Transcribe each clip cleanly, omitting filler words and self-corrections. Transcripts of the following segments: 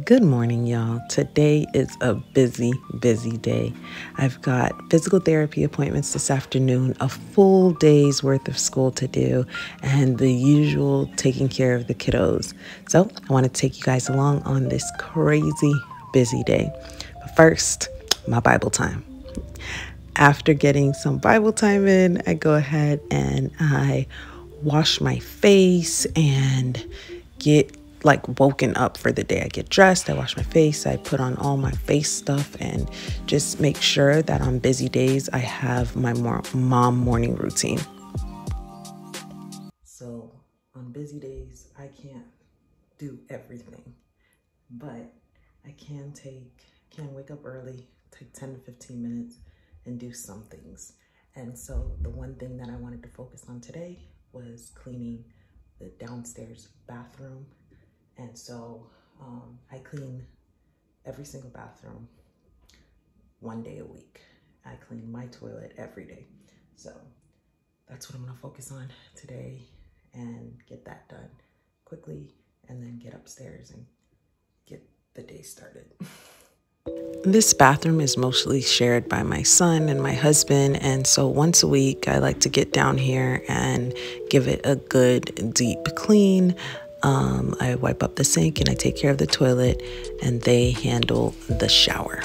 Good morning, y'all. Today is a busy, busy day. I've got physical therapy appointments this afternoon, a full day's worth of school to do, and the usual taking care of the kiddos. So I want to take you guys along on this crazy, busy day. But first, my Bible time. After getting some Bible time in, I go ahead and I wash my face and get woken up for the day. I get dressed, I wash my face, I put on all my face stuff and just make sure that on busy days I have my mom morning routine. So on busy days, I can't do everything, but I can wake up early, take 10 to 15 minutes and do some things. And so the one thing that I wanted to focus on today was cleaning the downstairs bathroom. And so I clean every single bathroom one day a week. I clean my toilet every day. So that's what I'm gonna focus on today and get that done quickly and then get upstairs and get the day started. This bathroom is mostly shared by my son and my husband, and so once a week I like to get down here and give it a good deep clean. I wipe up the sink and I take care of the toilet, and they handle the shower.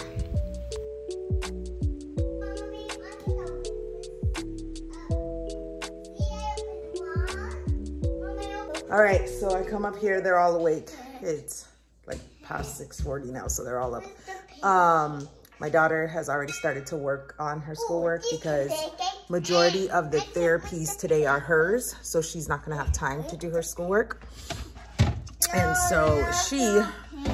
All right, so I come up here, they're all awake. It's like past 6:40 now, so they're all up. My daughter has already started to work on her schoolwork because majority of the therapies today are hers, so she's not gonna have time to do her schoolwork. And so she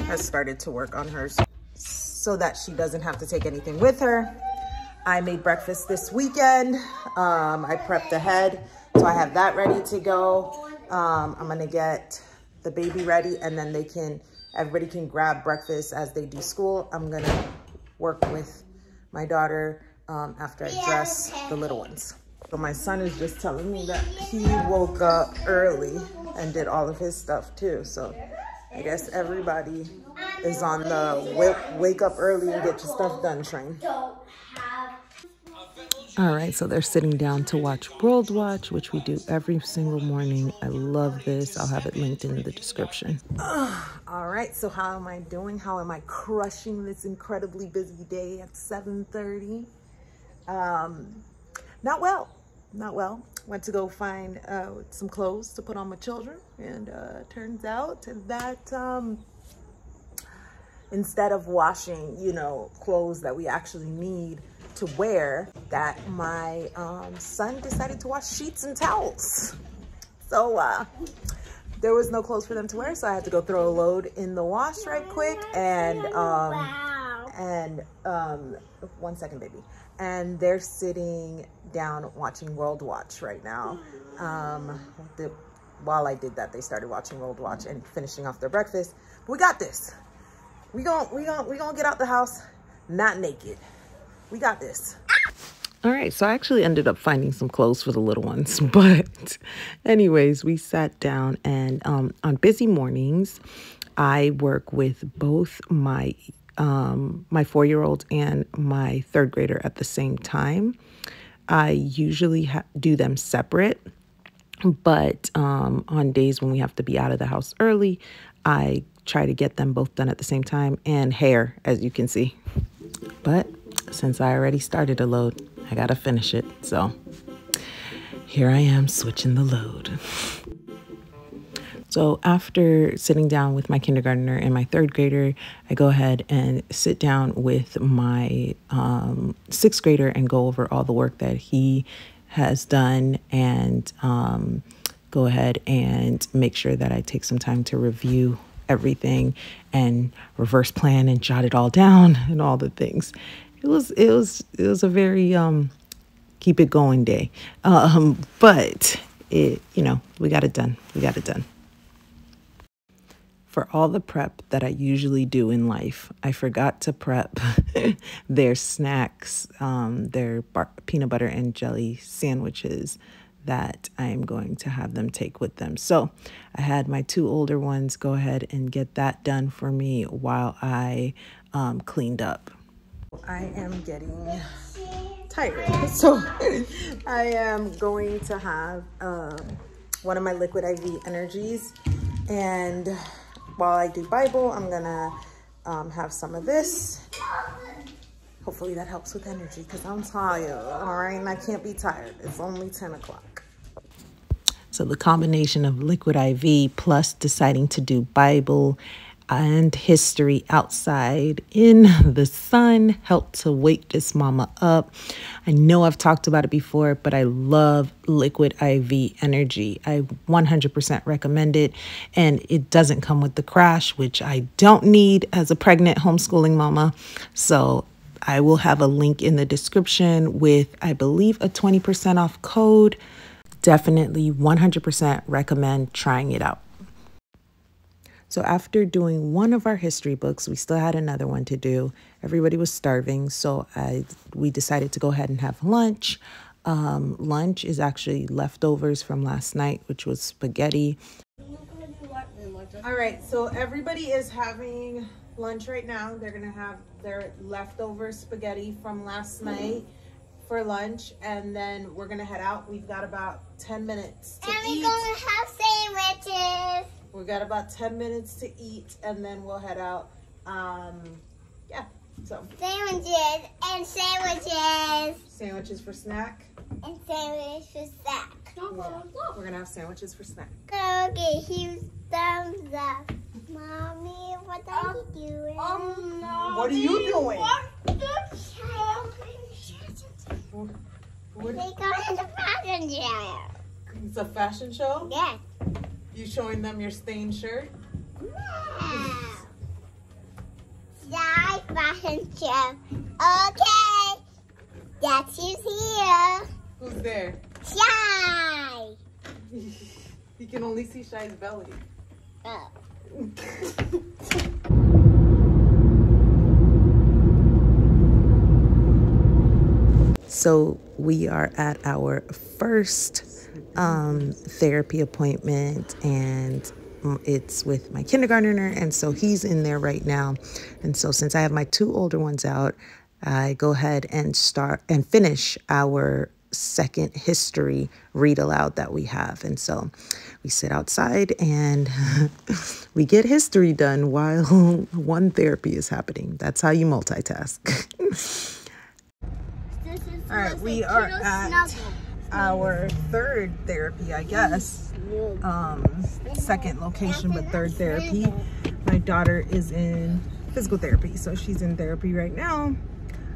has started to work on hers so that she doesn't have to take anything with her. I made breakfast this weekend. I prepped ahead, so I have that ready to go. I'm gonna get the baby ready, and then everybody can grab breakfast as they do school. I'm gonna work with my daughter after I dress the little ones. So my son is just telling me that he woke up early and did all of his stuff too. So I guess everybody is on the wake up early and get your stuff done train. All right, so they're sitting down to watch World Watch, which we do every single morning. I love this. I'll have it linked in the description. All right, so how am I doing? How am I crushing this incredibly busy day at 7:30? Not well. Went to go find some clothes to put on my children, and turns out that instead of washing, clothes that we actually need to wear, that my son decided to wash sheets and towels. So there was no clothes for them to wear, so I had to go throw a load in the wash right quick. And one second, baby. And they're sitting down watching World Watch right now. While I did that, they started watching World Watch and finishing off their breakfast. But we got this. We gonna get out the house not naked. We got this. All right, so I actually ended up finding some clothes for the little ones. But anyways, we sat down, and on busy mornings, I work with both my 4-year-old and my 3rd grader at the same time. I usually do them separate, but on days when we have to be out of the house early, I try to get them both done at the same time, and hair, as you can see. But since I already started a load, I gotta finish it. So here I am switching the load. So after sitting down with my kindergartner and my 3rd grader, I go ahead and sit down with my 6th grader and go over all the work that he has done, and go ahead and make sure that I take some time to review everything and reverse plan and jot it all down and all the things. It was a very keep it going day, but we got it done. For all the prep that I usually do in life, I forgot to prep their snacks, their peanut butter and jelly sandwiches that I'm going to have them take with them. So I had my 2 older ones go ahead and get that done for me while I cleaned up. I am getting tired, so I am going to have one of my liquid IV energies, and while I do Bible, I'm gonna have some of this. Hopefully that helps with energy, because I'm tired, all right? And I can't be tired. It's only 10 o'clock. So the combination of liquid IV plus deciding to do Bible and history outside in the sun helped to wake this mama up. I know I've talked about it before, but I love liquid IV energy. I 100% recommend it, and it doesn't come with the crash, which I don't need as a pregnant homeschooling mama. So I will have a link in the description with, I believe, a 20% off code. Definitely 100% recommend trying it out. So after doing one of our history books, we still had another one to do. Everybody was starving, so we decided to go ahead and have lunch. Lunch is actually leftovers from last night, which was spaghetti. All right, so everybody is having lunch right now. They're gonna have their leftover spaghetti from last night for lunch, and then we're gonna head out. We've got about 10 minutes to eat. And we're gonna have sandwiches. We've got about 10 minutes to eat, and then we'll head out. Yeah, so. Sandwiches and sandwiches. Sandwiches for snack. And sandwiches for snack. Yeah. We're gonna have sandwiches for snack. Go get huge thumbs up. Mommy, what are you doing? No. What are you doing? They go in the fashion show. It's a fashion show? Yes. You showing them your stained shirt? No. Shy fashion show. Okay. That's who's here. Who's there? Shy. You can only see Shy's belly. Oh. So we are at our first therapy appointment, and it's with my kindergartner, and so he's in there right now. And so since I have my 2 older ones out, I go ahead and start and finish our second history read aloud that we have. And so we sit outside and we get history done while one therapy is happening. That's how you multitask. All right, we are at our 3rd therapy, I guess. Second location, but 3rd therapy. My daughter is in physical therapy, so she's in therapy right now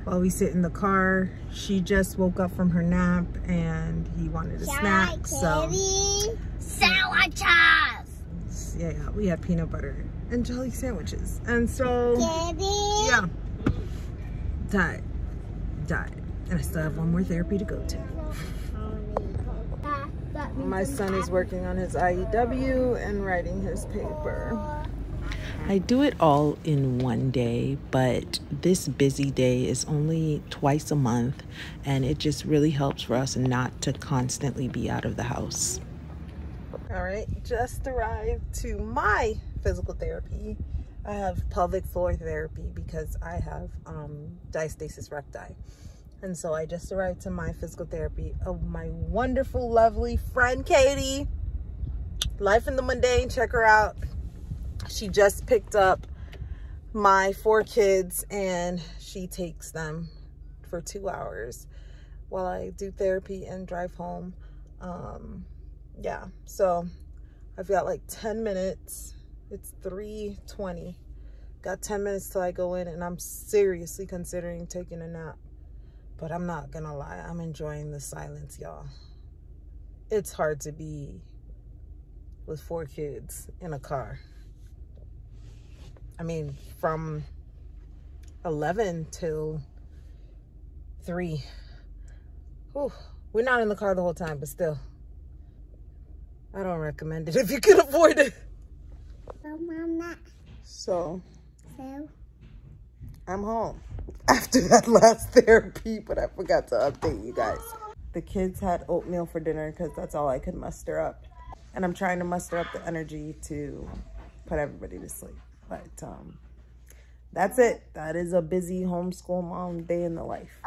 while we sit in the car. She just woke up from her nap and he wanted a snack, so sandwiches. Yeah, we had peanut butter and jelly sandwiches, and so yeah, died. And I still have one more therapy to go to. My son is working on his IEW and writing his paper. I do it all in one day, but this busy day is only twice a month, and it just really helps for us not to constantly be out of the house. All right, just arrived to my physical therapy. I have pelvic floor therapy because I have diastasis recti. And so I just arrived to my physical therapy of my wonderful, lovely friend, Katie. Life in the Mundane, check her out. She just picked up my 4 kids and she takes them for 2 hours while I do therapy and drive home. Yeah, so I've got like 10 minutes. It's 3:20. Got 10 minutes till I go in, and I'm seriously considering taking a nap. But I'm not gonna lie, I'm enjoying the silence, y'all. It's hard to be with 4 kids in a car. I mean, from 11 till 3. Whew. We're not in the car the whole time, but still. I don't recommend it if you can avoid it. So, I'm home after that last therapy, but I forgot to update you guys. The kids had oatmeal for dinner because that's all I could muster up. And I'm trying to muster up the energy to put everybody to sleep. But that's it. That is a busy homeschool mom day in the life.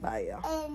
Bye, y'all.